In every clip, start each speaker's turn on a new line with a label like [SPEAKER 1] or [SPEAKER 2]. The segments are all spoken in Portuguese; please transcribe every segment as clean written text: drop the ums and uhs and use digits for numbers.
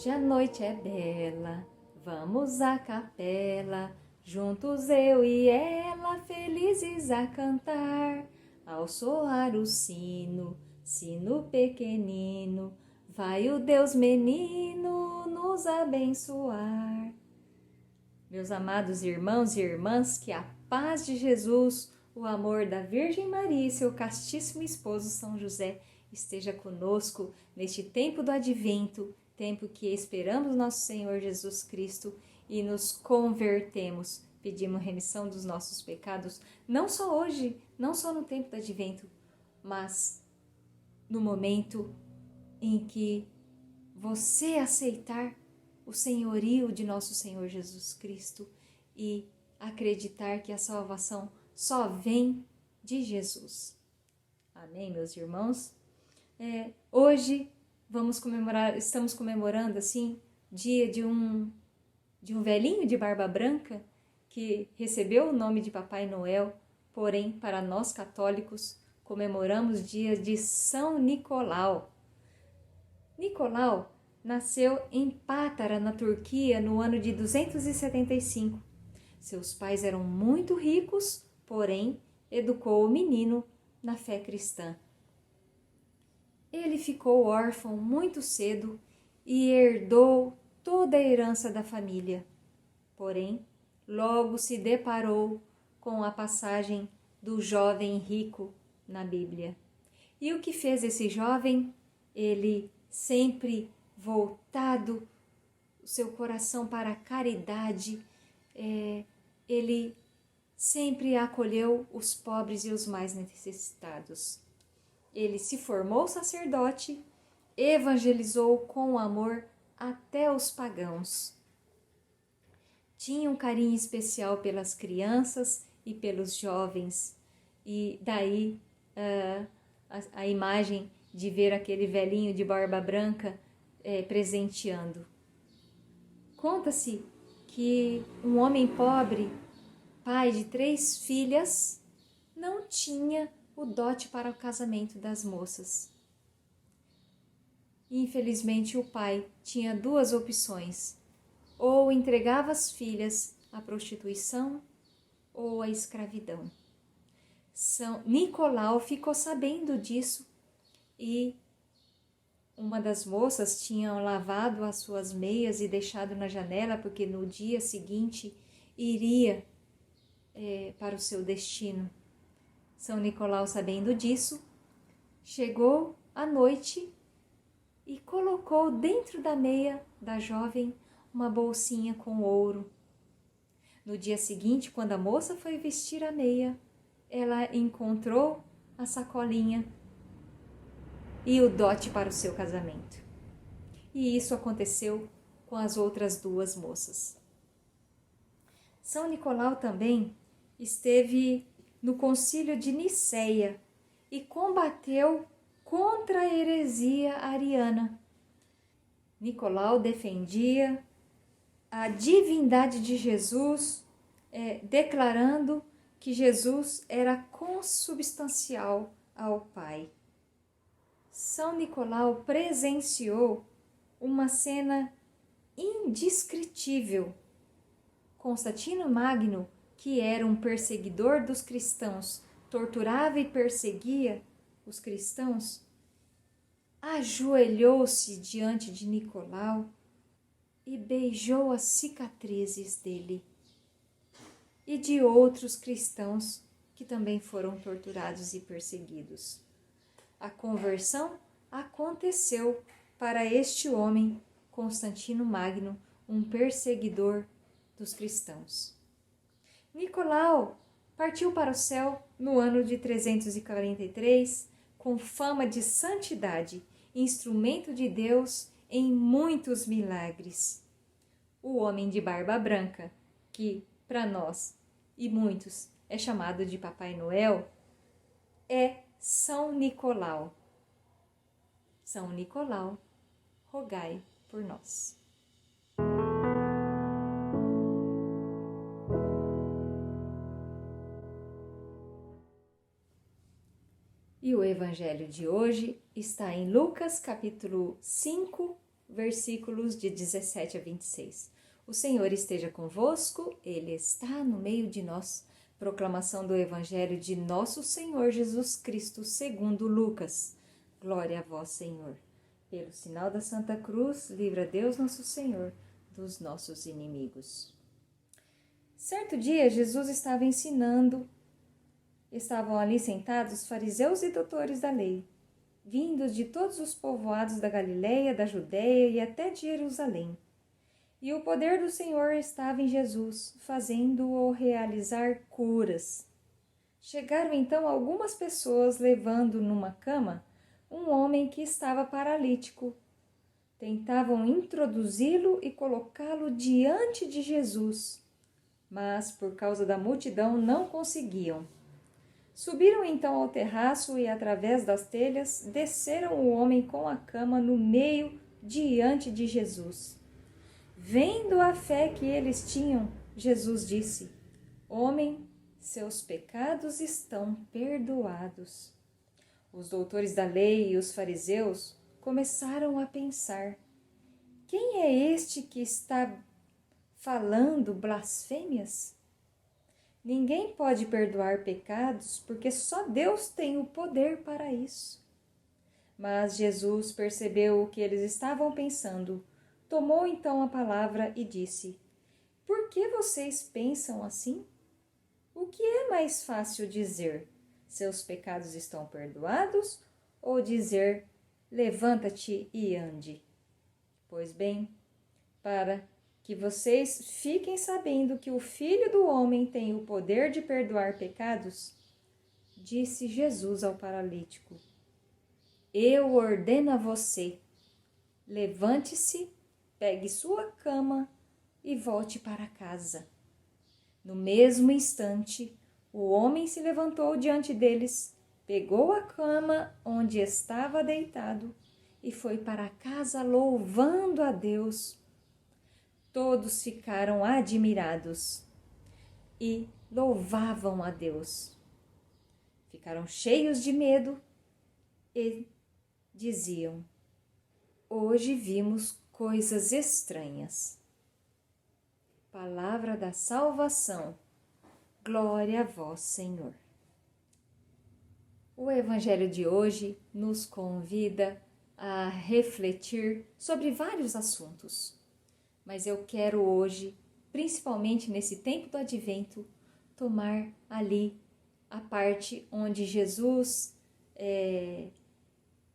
[SPEAKER 1] Hoje a noite é bela, vamos à capela, juntos eu e ela, felizes a cantar. Ao soar o sino, sino pequenino, vai o Deus menino nos abençoar. Meus amados irmãos e irmãs, que a paz de Jesus, o amor da Virgem Maria e seu castíssimo esposo São José esteja conosco neste tempo do Advento, tempo que esperamos nosso Senhor Jesus Cristo e nos convertemos, pedimos remissão dos nossos pecados, não só hoje, não só no tempo do Advento, mas no momento em que você aceitar o senhorio de nosso Senhor Jesus Cristo e acreditar que a salvação só vem de Jesus. Amém, meus irmãos? Hoje estamos comemorando assim, dia de um velhinho de barba branca que recebeu o nome de Papai Noel, porém, para nós católicos, comemoramos dia de São Nicolau. Nicolau nasceu em Pátara, na Turquia, no ano de 275. Seus pais eram muito ricos, porém, educou o menino na fé cristã. Ele ficou órfão muito cedo e herdou toda a herança da família. Porém, logo se deparou com a passagem do jovem rico na Bíblia. E o que fez esse jovem? Ele sempre voltado o seu coração para a caridade, ele sempre acolheu os pobres e os mais necessitados. Ele se formou sacerdote, evangelizou com amor até os pagãos. Tinha um carinho especial pelas crianças e pelos jovens, e daí a imagem de ver aquele velhinho de barba branca presenteando. Conta-se que um homem pobre, pai de 3 filhas, não tinha o dote para o casamento das moças. Infelizmente, o pai tinha 2 opções: ou entregava as filhas à prostituição ou à escravidão. São Nicolau ficou sabendo disso e uma das moças tinha lavado as suas meias e deixado na janela porque no dia seguinte iria para o seu destino. São Nicolau, sabendo disso, chegou à noite e colocou dentro da meia da jovem uma bolsinha com ouro. No dia seguinte, quando a moça foi vestir a meia, ela encontrou a sacolinha e o dote para o seu casamento. E isso aconteceu com as outras 2 moças. São Nicolau também esteve no concílio de Niceia e combateu contra a heresia ariana. Nicolau defendia a divindade de Jesus, declarando que Jesus era consubstancial ao Pai. São Nicolau presenciou uma cena indescritível. Constantino Magno, que era um perseguidor dos cristãos, torturava e perseguia os cristãos, ajoelhou-se diante de Nicolau e beijou as cicatrizes dele e de outros cristãos que também foram torturados e perseguidos. A conversão aconteceu para este homem, Constantino Magno, um perseguidor dos cristãos. Nicolau partiu para o céu no ano de 343, com fama de santidade, instrumento de Deus em muitos milagres. O homem de barba branca, que para nós e muitos é chamado de Papai Noel, é São Nicolau. São Nicolau, rogai por nós. E o evangelho de hoje está em Lucas capítulo 5, versículos de 17 a 26. O Senhor esteja convosco, Ele está no meio de nós. Proclamação do Evangelho de nosso Senhor Jesus Cristo, segundo Lucas. Glória a vós, Senhor. Pelo sinal da Santa Cruz, livra Deus nosso Senhor dos nossos inimigos. Certo dia, Jesus estava ensinando. Estavam ali sentados os fariseus e doutores da lei, vindos de todos os povoados da Galileia, da Judeia e até de Jerusalém. E o poder do Senhor estava em Jesus, fazendo-o realizar curas. Chegaram então algumas pessoas levando numa cama um homem que estava paralítico. Tentavam introduzi-lo e colocá-lo diante de Jesus, mas por causa da multidão não conseguiam. Subiram então ao terraço e, através das telhas, desceram o homem com a cama no meio diante de Jesus. Vendo a fé que eles tinham, Jesus disse: Homem, seus pecados estão perdoados. Os doutores da lei e os fariseus começaram a pensar: quem é este que está falando blasfêmias? Ninguém pode perdoar pecados, porque só Deus tem o poder para isso. Mas Jesus percebeu o que eles estavam pensando, tomou então a palavra e disse: Por que vocês pensam assim? O que é mais fácil dizer? Seus pecados estão perdoados? Ou dizer: levanta-te e ande? Pois bem, para que vocês fiquem sabendo que o Filho do Homem tem o poder de perdoar pecados, disse Jesus ao paralítico: Eu ordeno a você, levante-se, pegue sua cama e volte para casa. No mesmo instante, o homem se levantou diante deles, pegou a cama onde estava deitado e foi para casa louvando a Deus. Todos ficaram admirados e louvavam a Deus. Ficaram cheios de medo e diziam: Hoje vimos coisas estranhas. Palavra da salvação. Glória a vós, Senhor. O Evangelho de hoje nos convida a refletir sobre vários assuntos. Mas eu quero hoje, principalmente nesse tempo do Advento, tomar ali a parte onde Jesus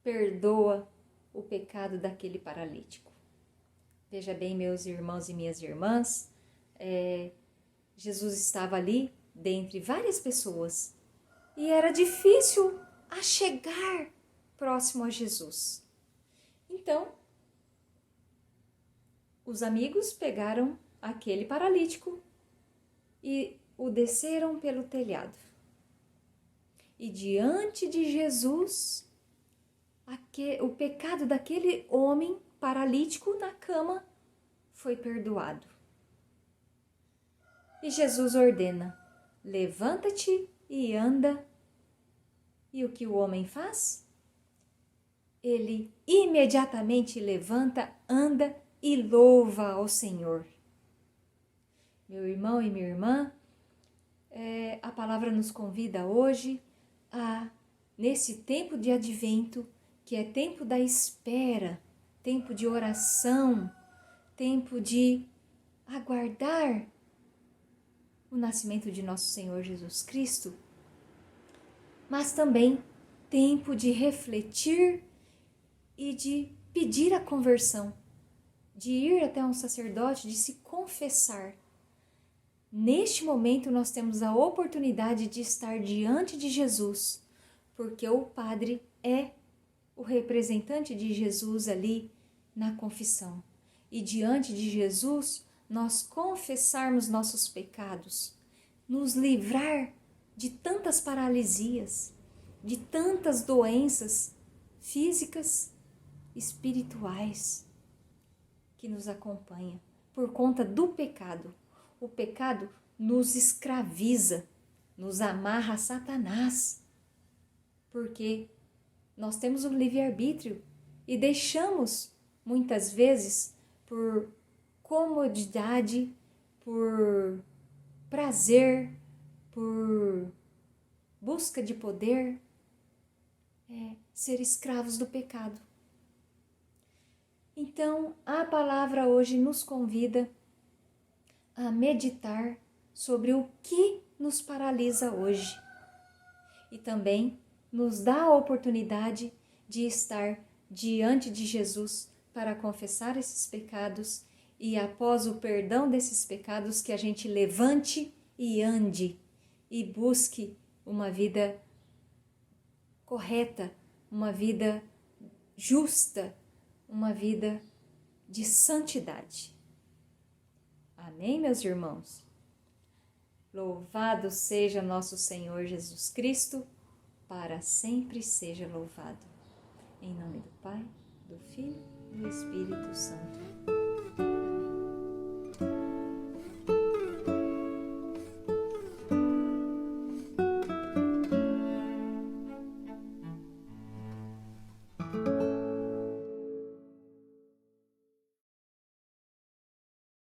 [SPEAKER 1] perdoa o pecado daquele paralítico. Veja bem, meus irmãos e minhas irmãs, Jesus estava ali dentre várias pessoas e era difícil a chegar próximo a Jesus. Então, os amigos pegaram aquele paralítico e o desceram pelo telhado. E diante de Jesus, o pecado daquele homem paralítico na cama foi perdoado. E Jesus ordena: levanta-te e anda. E o que o homem faz? Ele imediatamente levanta, anda e louva ao Senhor. Meu irmão e minha irmã, a palavra nos convida hoje nesse tempo de advento, que é tempo da espera, tempo de oração, tempo de aguardar o nascimento de nosso Senhor Jesus Cristo, mas também tempo de refletir e de pedir a conversão, de ir até um sacerdote, de se confessar. Neste momento nós temos a oportunidade de estar diante de Jesus, porque o Padre é o representante de Jesus ali na confissão. E diante de Jesus, nós confessarmos nossos pecados, nos livrar de tantas paralisias, de tantas doenças físicas, espirituais que nos acompanham por conta do pecado. O pecado nos escraviza, nos amarra a Satanás, porque nós temos o livre-arbítrio e deixamos muitas vezes por comodidade, por prazer, por busca de poder, ser escravos do pecado. Então, a palavra hoje nos convida a meditar sobre o que nos paralisa hoje e também nos dá a oportunidade de estar diante de Jesus para confessar esses pecados e, após o perdão desses pecados, que a gente levante e ande e busque uma vida correta, uma vida justa, uma vida de santidade. Amém, meus irmãos? Louvado seja nosso Senhor Jesus Cristo, para sempre seja louvado. Em nome do Pai, do Filho e do Espírito Santo.